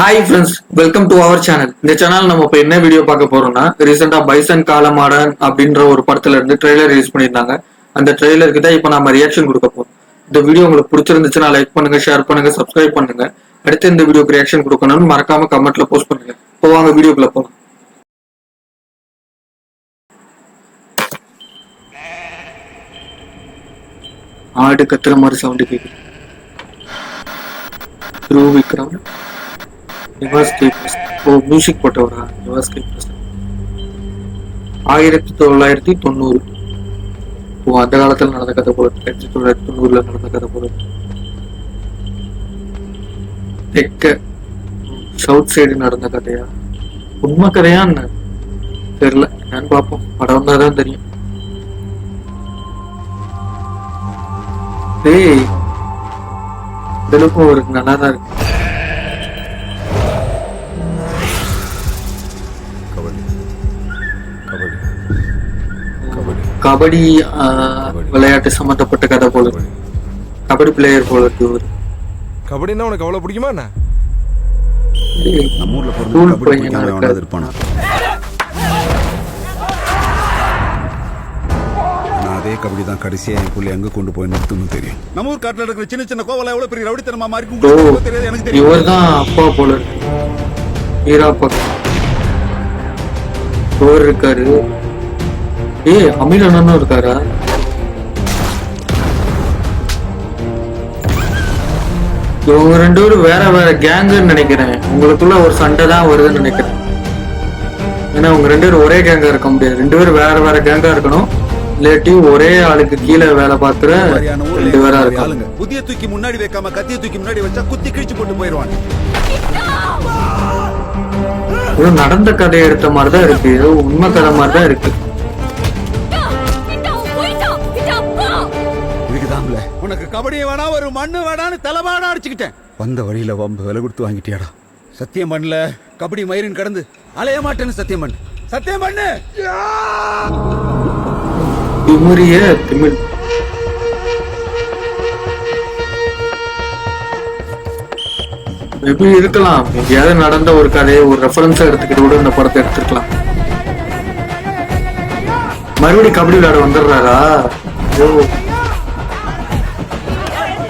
Hi friends, welcome to our channel. இந்த channel நம்ம இப்போ என்ன வீடியோ பார்க்க போறோம்னா, ரீசெண்டா பைசன் காலமாடன் அப்படின்ற ஒரு படத்துல இருந்து ட்ரெய்லர் ரிலீஸ் பண்ணியிருந்தாங்க. அந்த ட்ரெய்லருக்கு தான் இப்போ நம்ம ரியாக்ஷன் கொடுக்க போறோம். இந்த வீடியோ உங்களுக்கு பிடிச்சிருந்துச்சுன்னா லைக் பண்ணுங்க, ஷேர் பண்ணுங்க, சப்ஸ்கிரைப் பண்ணுங்க. அடுத்து இந்த வீடியோக்கு ரியாக்ஷன் கொடுக்கணும்னு மறக்காம கமெண்ட்ல போஸ்ட் பண்ணுங்க. இப்போ வாங்க வீடியோக்குள்ள போகலாம். ஆடு கத்துற மாதிரி சவுண்ட் கேட்குது. த்ரூ விக்ரம் மியூசிக் போட்டவரா? 1990. அந்த காலத்துல நடந்த கதை போல, 1990 நடந்த கதை போல. தெற்க சவுத் சைடு நடந்த கதையா, உண்மை கதையா என்ன தெரியல. என்னன்னு பார்ப்போம், படம் வந்தாதான் தெரியும். ஏய், இதழுக்கும் ஒரு நல்லாதான் இருக்கு. கபடி விளையாட்டு சம்பந்தப்பட்ட கதை போல, கபடி பிளேயர் போல இருக்கு. ஒரு கபடினா உனக்கு அவ்வளவு பிடிக்குமா என்ன? நம்ம ஊர்ல பொறுத்த பையனா இருப்பானா? நான் அதே கபடி தான் கடைசியா என் புள்ளி எங்க கொண்டு போய் நிறுத்தணும்னு தெரியும். நம்ம ஊர் காட்டுல இருக்கிற சின்ன சின்ன கோவல எவ்வளவு பெரிய ரவுடித்தனமா மாறி தெரியாது எனக்கு தெரியும். இவர் தான் அப்பா போல இருக்கு. வீராப்பா இவர் இருக்காரு. அமீர் அண்ணனும் இருக்காரா? இவங்க ரெண்டு பேரும் வேற வேற கேங்குன்னு நினைக்கிறேன். உங்களுக்குள்ள ஒரு சண்டை தான் வருதுன்னு நினைக்கிறேன். ஏன்னா உங்க ரெண்டு பேரும் ஒரே கேங்கா இருக்க முடியாது. ரெண்டு பேரும் வேற வேற கேங்கா இருக்கணும். இல்லாட்டி ஒரே ஆளுக்கு கீழே வேலை பார்த்துற ரெண்டு பேரா இருக்காங்க. புதிய தூக்கி முன்னாடி வைக்காம கத்திய தூக்கி முன்னாடி வச்சா குத்தி கிழிச்சு போட்டு போயிடுவாங்க. நடந்த கதையை எடுத்த மாதிரிதான் இருக்கு. ஏதோ உண்மை கதை மாதிரிதான் இருக்கு. உனக்கு கபடியை வேணா ஒரு மண்ணு வேணான்னு தலைவாடா அடிச்சுக்கிட்டேன். வந்த வழியில வம்பு விலை கொடுத்து வாங்கிட்டியாடா. சத்தியம் பண்ணல, கபடி மயிரின் கடந்து அலைய மாட்டேன்னு சத்தியம் பண்ணு. சத்தியம் பண்ணு. திமிரிய திமிழ். எப்படி இருக்கலாம்? எங்கேயாவது நடந்த ஒரு கதையை ஒரு ரெஃபரன்ஸா எடுத்துக்கிட்டு கூட இந்த படத்தை எடுத்துக்கலாம். மறுபடியும் கபடி விளையாட வந்துடுறாரா?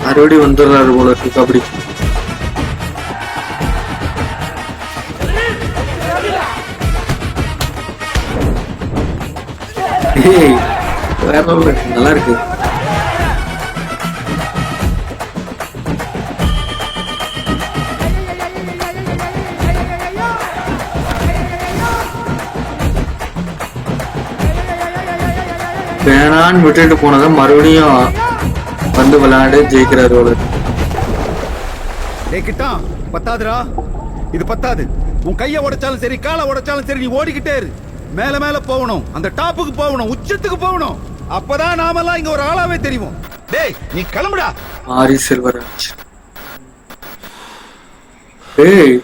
மறுபடியும் வந்துடுறாரு போல இருக்கு கபடி. நல்லா இருக்கு. வேணான்னு விட்டுட்டு போனதை மறுபடியும் வந்து விளையாண்டு ஜெயிக்கிறாரு. பத்தாதுரா, இது பத்தாது. உன் கையை உடைச்சாலும் சரி, காலை உடைச்சாலும் சரி, நீ ஓடிக்கிட்டே இரு. மேல மேல போகணும், அந்த டாப்புக்கு போகணும், உச்சத்துக்கு போகணும். அப்பதான் நாமெல்லாம் இங்க ஒரு ஆளாவே தெரியும். டேய், நீ கிளம்புடா. மாரி செல்வராஜ். ஏய்,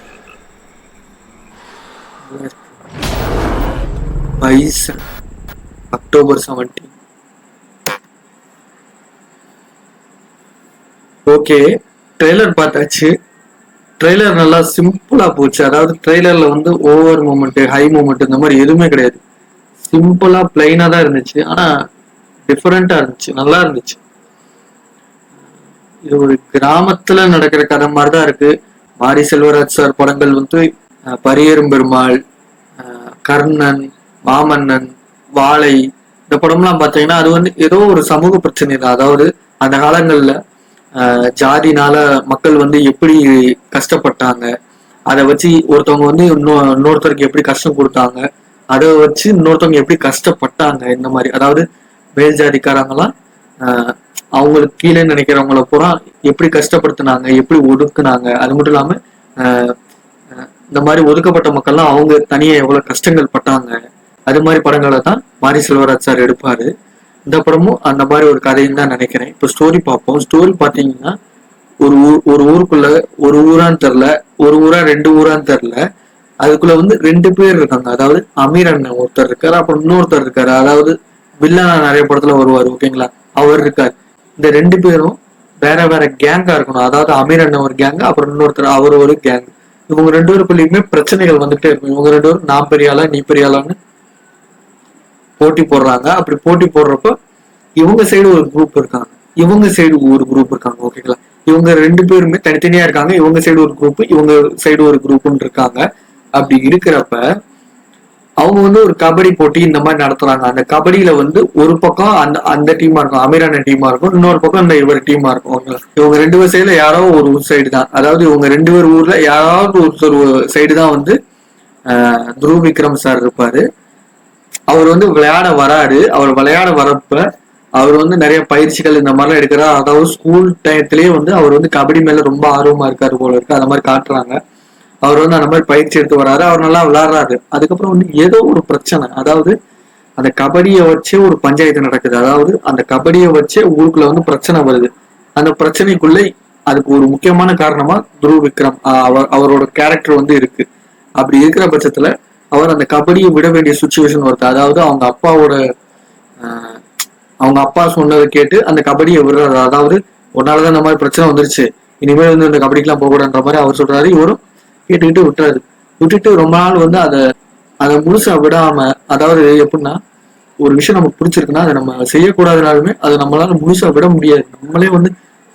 பைசன் அக்டோபர் 17. ஓகே, ட்ரெய்லர் பார்த்தாச்சு. ட்ரெய்லர் நல்லா சிம்பிளா போச்சு. அதாவது ட்ரெய்லர்ல வந்து ஓவர் மூமெண்ட், ஹை மூமெண்ட் இந்த மாதிரி எதுவுமே கிடையாது. சிம்பிளா பிளைனா தான் இருந்துச்சு. ஆனா டிஃபரெண்டா இருந்துச்சு, நல்லா இருந்துச்சு. இது ஒரு கிராமத்துல நடக்கிற கதை மாதிரிதான் இருக்கு. மாரி செல்வராஜ் சார் படங்கள் வந்து பரியேறும் பெருமாள், கர்ணன், மாமன்னன், வாழை, இந்த படம்லாம் பார்த்தீங்கன்னா அது வந்து ஏதோ ஒரு சமூக பிரச்சனை தான். அதாவது அந்த காலங்கள்ல ஜாதினால மக்கள் வந்து எப்படி கஷ்டப்பட்டாங்க, அதை வச்சு ஒருத்தவங்க வந்து இன்னொருத்தருக்கு எப்படி கஷ்டம் கொடுத்தாங்க, அதை வச்சு இன்னொருத்தவங்க எப்படி கஷ்டப்பட்டாங்க. இந்த மாதிரி அதாவது மேல் ஜாதிக்காரங்களாம் அவங்களுக்கு கீழே நினைக்கிறவங்கள பூரா எப்படி கஷ்டப்படுத்தினாங்க, எப்படி ஒதுக்குனாங்க. அது மட்டும் இல்லாம இந்த மாதிரி ஒதுக்கப்பட்ட மக்கள்லாம் அவங்க தனியா எவ்வளவு கஷ்டங்கள் பட்டாங்க. அது மாதிரி படங்களை தான் மாரி செல்வராஜ் சார் எடுப்பாரு. இந்த படமும் அந்த மாதிரி ஒரு கதைன்னு தான் நினைக்கிறேன். இப்போ ஸ்டோரி பார்ப்போம். ஸ்டோரி பார்த்தீங்கன்னா ஒரு ஊருக்குள்ள ஒரு ஊரான்னு தெரில, ஒரு ஊரா ரெண்டு ஊரான்னு தெரில, அதுக்குள்ள வந்து ரெண்டு பேர் இருக்காங்க. அதாவது அமீர் அண்ணன் ஒருத்தர் இருக்காரு, அப்புறம் இன்னொருத்தர் இருக்காரு. அதாவது வில்லனா நிறைய படத்துல வருவார், ஓகேங்களா, அவர் இருக்காரு. இந்த ரெண்டு பேரும் வேற வேற கேங்கா இருக்கணும். அதாவது அமீர் அண்ணன் ஒரு கேங், அப்புறம் இன்னொருத்தர் அவர் ஒரு கேங். இவங்க ரெண்டு பேருக்குள்ளயுமே பிரச்சனைகள் வந்துட்டே இருக்கும். இவங்க ரெண்டு பேரும் நான் பெரிய ஆளா நீ பெரிய ஆளான்னு போட்டி போடுறாங்க. அப்படி போட்டி போடுறப்ப இவங்க சைடு ஒரு குரூப் இருக்காங்க, இவங்க சைடு ஒரு குரூப் இருக்காங்க. ஓகேங்களா, இவங்க ரெண்டு பேருமே தனித்தனியா இருக்காங்க. இவங்க சைடு ஒரு குரூப், இவங்க சைடு ஒரு குரூப்னு இருக்காங்க. அப்படி இருக்கிறப்ப அவங்க வந்து ஒரு கபடி போட்டி இந்த மாதிரி நடத்துறாங்க. அந்த கபடியில வந்து ஒரு பக்கம் அந்த அந்த டீமா இருக்கும், அமீரான டீமா இருக்கும், இன்னொரு பக்கம் இந்த இவர் டீமா இருக்கும். ஓகேங்களா, இவங்க ரெண்டு பேர் சைடுல யாரோ ஒரு சைடு தான், அதாவது இவங்க ரெண்டு பேர் ஊர்ல யாராவது ஒரு சைடு தான் வந்து துருவ் விக்ரம் சார் இருப்பாரு. அவர் வந்து விளையாட வராரு. அவர் விளையாட வரப்ப அவர் வந்து நிறைய பயிற்சிகள் இந்த மாதிரிலாம் எடுக்கிறார். அதாவது ஸ்கூல் டயத்திலேயே வந்து அவர் வந்து கபடி மேல ரொம்ப ஆர்வமா இருக்காரு போல இருக்கு, அந்த மாதிரி காட்டுறாங்க. அவர் வந்து அந்த மாதிரி பயிற்சி எடுத்து வராரு, அவர் நல்லா விளையாடுறாரு. அதுக்கப்புறம் வந்து ஏதோ ஒரு பிரச்சனை, அதாவது அந்த கபடியை வச்சே ஒரு பஞ்சாயத்து நடக்குது. அதாவது அந்த கபடியை வச்சே ஊருக்குள்ள வந்து பிரச்சனை வருது. அந்த பிரச்சனைக்குள்ள அதுக்கு ஒரு முக்கியமான காரணமா துருவ் விக்ரம் அவரோட கேரக்டர் வந்து இருக்கு. அப்படி இருக்கிற பட்சத்துல அவர் அந்த கபடியை விட வேண்டிய சுச்சுவேஷன் வருது. அதாவது அவங்க அப்பா சொன்னதை கேட்டு அந்த கபடியை விடுறாரு. அதாவது ஒன்னாலதான் இந்த மாதிரி பிரச்சனை வந்துருச்சு, இனிமேல் வந்து இந்த கபடிக்கெல்லாம் போகக்கூடாதுன்ற மாதிரி அவர் சொல்றாரு. இவரும் கேட்டுக்கிட்டு விட்டுறாரு. விட்டுட்டு ரொம்ப நாள் வந்து அதை முழுசா விடாம, அதாவது எப்படின்னா ஒரு விஷயம் நமக்கு பிடிச்சிருக்குன்னா அதை நம்ம செய்யக்கூடாதுனாலுமே அதை நம்மளால முழுசா விட முடியாது. நம்மளே வந்து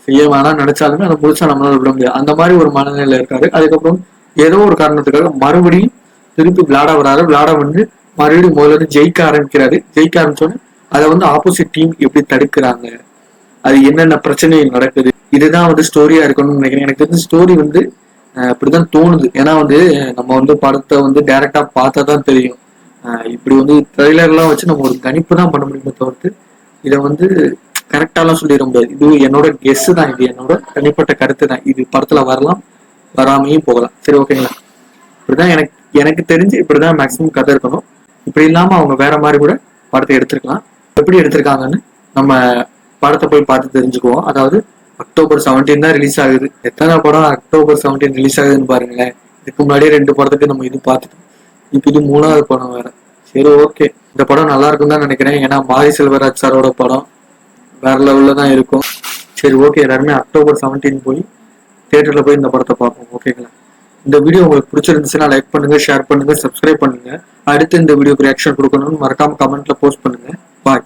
செய்ய வேணாம் நினைச்சாலுமே அதை முழுசா நம்மளால விட முடியாது. அந்த மாதிரி ஒரு மனநிலையில இருக்காரு. அதுக்கப்புறம் ஏதோ ஒரு காரணத்துக்காக மறுபடியும் திருப்பி விளையாட வராரு. விளையாட வந்து மறுபடியும் முதல்ல இருந்து ஜெயிக்க ஆரம்பிக்கிறாரு. ஜெயிக்க ஆரம்பிச்சோன்னு அதை வந்து ஆப்போசிட் டீம் எப்படி தடுக்கிறாங்க, அது என்னென்ன பிரச்சனைகள் நடக்குது, இதுதான் வந்து ஸ்டோரியா இருக்கணும்னு நினைக்கிறேன். எனக்கு தெரிஞ்ச ஸ்டோரி வந்து இப்படிதான் தோணுது. ஏன்னா வந்து நம்ம வந்து படத்தை வந்து டைரக்டா பார்த்தா தான் தெரியும். இப்படி வந்து ட்ரெய்லர்லாம் வச்சு நம்ம ஒரு கணிப்பு தான் பண்ண முடியுமே தவிர்த்து இதை வந்து கரெக்டாலாம் சொல்லிட முடியாது. இது என்னோட கெஸ் தான், இது என்னோட தனிப்பட்ட கருத்து தான். இது படத்துல வரலாம், வராமையும் போகலாம். சரி, ஓகேங்களா. இப்படிதான் எனக்கு தெரிஞ்சு இப்படிதான் மேக்சிமம் கதை இருக்கணும். இப்படி இல்லாம அவங்க வேற மாதிரி கூட படத்தை எடுத்திருக்கலாம். எப்படி எடுத்திருக்காங்கன்னு நம்ம படத்தை போய் பார்த்து தெரிஞ்சுக்குவோம். அதாவது October 17 தான் ரிலீஸ் ஆகுது. எத்தனை படம் October 17 ரிலீஸ் ஆகுதுன்னு பாருங்களேன். இதுக்கு முன்னாடியே 2 படத்துக்கு நம்ம இது பார்த்துட்டோம். இப்ப இது 3வது படம் வேற. சரி, ஓகே. இந்த படம் நல்லா இருக்கும் தான் நினைக்கிறேன். ஏன்னா மாரி செல்வராஜ் சாரோட படம் வேற லெவல்ல தான் இருக்கும். சரி, ஓகே. எல்லாருமே October 17 போய் தியேட்டர்ல போய் இந்த படத்தை பார்ப்போம். ஓகேங்களா. இந்த வீடியோ உங்களுக்கு பிடிச்சிருந்துச்சுன்னா லைக் பண்ணுங்க, ஷேர் பண்ணுங்க, சப்ஸ்கிரைப் பண்ணுங்க. அடுத்து இந்த வீடியோக்கு ரியாக்ஷன் கொடுக்கணும்னு மறக்காம கமெண்ட்ல போஸ்ட் பண்ணுங்க. பாய்.